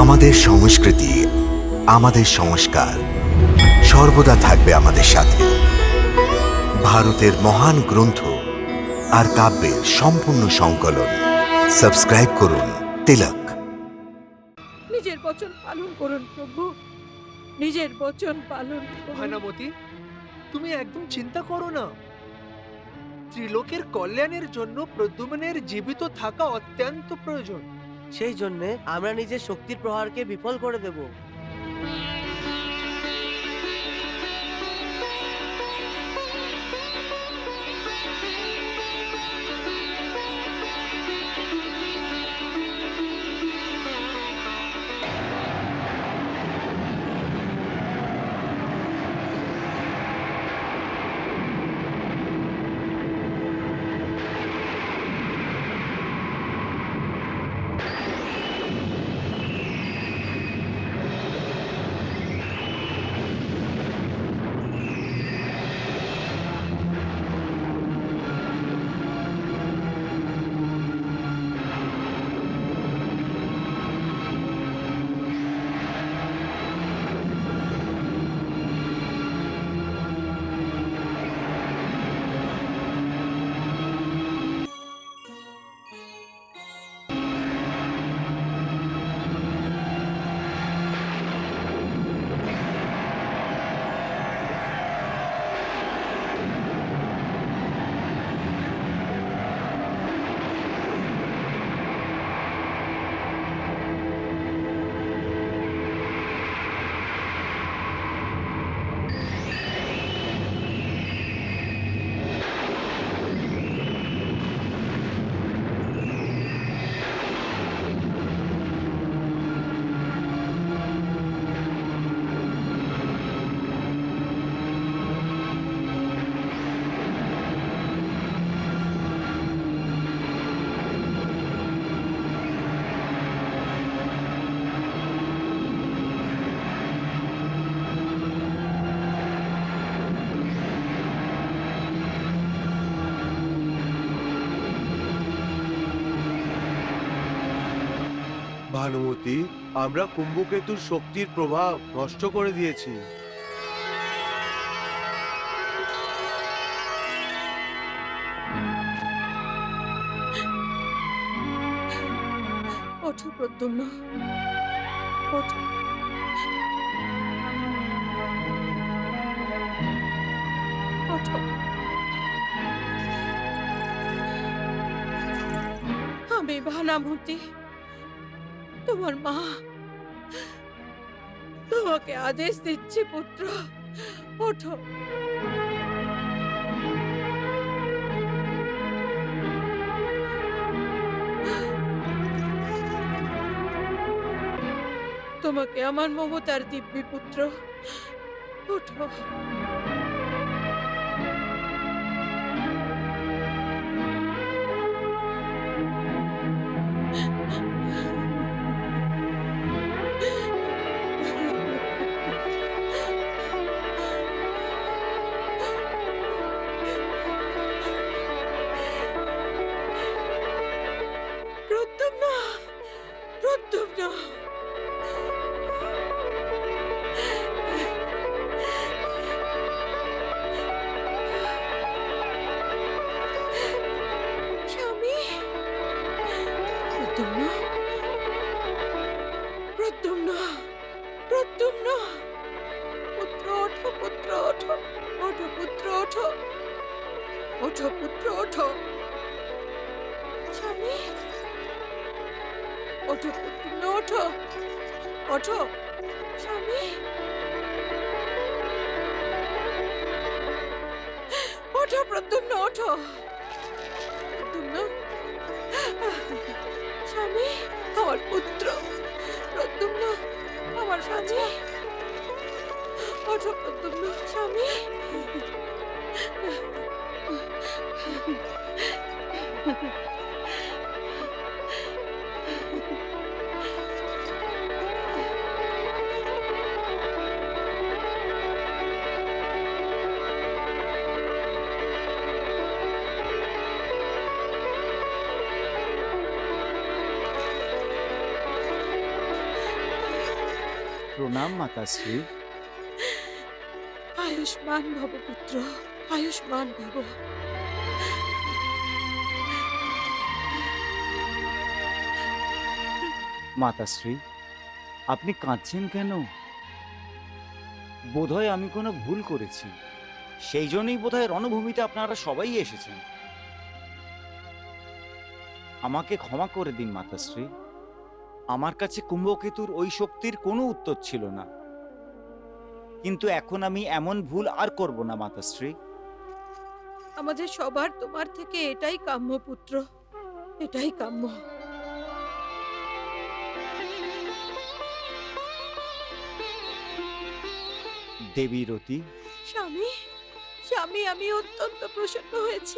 আমাদের সংস্কৃতি, আমাদের সংস্কার সর্বদা থাকবে আমাদের সাথে। ভারতের মহান গ্রন্থ আর কাব্যের সম্পূর্ণ সংকলন। সাবস্ক্রাইব করুন তিলক। নিজের বচন পালন করুন প্রভু, নিজের বচন পালন করুন। ভানামতি, তুমি একদম চিন্তা করো না। ত্রিলোকের কল্যাণের জন্য প্রদ্যুম্নের জীবিত থাকা অত্যন্ত প্রয়োজন। সেই জন্যে আমরা নিজের শক্তির প্রহারকে বিফল করে দেব। ভানুমতি, আমরা কুম্ভকেতুর শক্তির প্রভাব নষ্ট করে দিয়েছি। ওঠো প্রদ্যুম্ন, ওঠো। ওঠো। আমি ভানামতি, তোমার মা। তোমাকে আদেশ দিচ্ছি পুত্র, ওঠো। তোমাকে আমার মমতার দিব্যি পুত্র, ওঠো। প্রদ্যুম্ন, প্রদ্যুম্ন। স্বামী, প্রদ্যুম্ন, প্রদ্যুম্ন, প্রদ্যুম্ন। পুত্র ওঠো, পুত্র ওঠো, ওঠো পুত্র ওঠো, ওঠো পুত্র ওঠো। স্বামী, ওঠো প্রদ্যুম্ন, ওঠো, ওঠো। স্বামী, ওঠো প্রদ্যুম্ন, ওঠো। প্রদ্যুম্ন, স্বামী, আমার পুত্র প্রদ্যুম্ন, আমার স্বামী। ওঠো প্রদ্যুম্ন, স্বামী। প্রণাম মাতাশ্রী। আয়ুষ্মান ভব পুত্র, আয়ুষ্মান ভব। মাতাশ্রী, আপনি কাঁদছেন কেন? বোধহয় আমি কোনো ভুল করেছি, সেই জন্যই বোধহয় রণভূমিতে আপনারা সবাই এসেছেন। আমাকে ক্ষমা করে দিন মাতাশ্রী, আমার কাছে কুম্ভকেতুর ওই শক্তির কোনো উত্তর ছিল না। কিন্তু এখন আমি এমন ভুল আর করব না মাতাশ্রী। আমাদের সবার তোমার থেকে এটাই কাম্য পুত্র, এটাই কাম্য। দেবী রতি, স্বামী, স্বামী, আমি অত্যন্ত প্রসন্ন হয়েছি।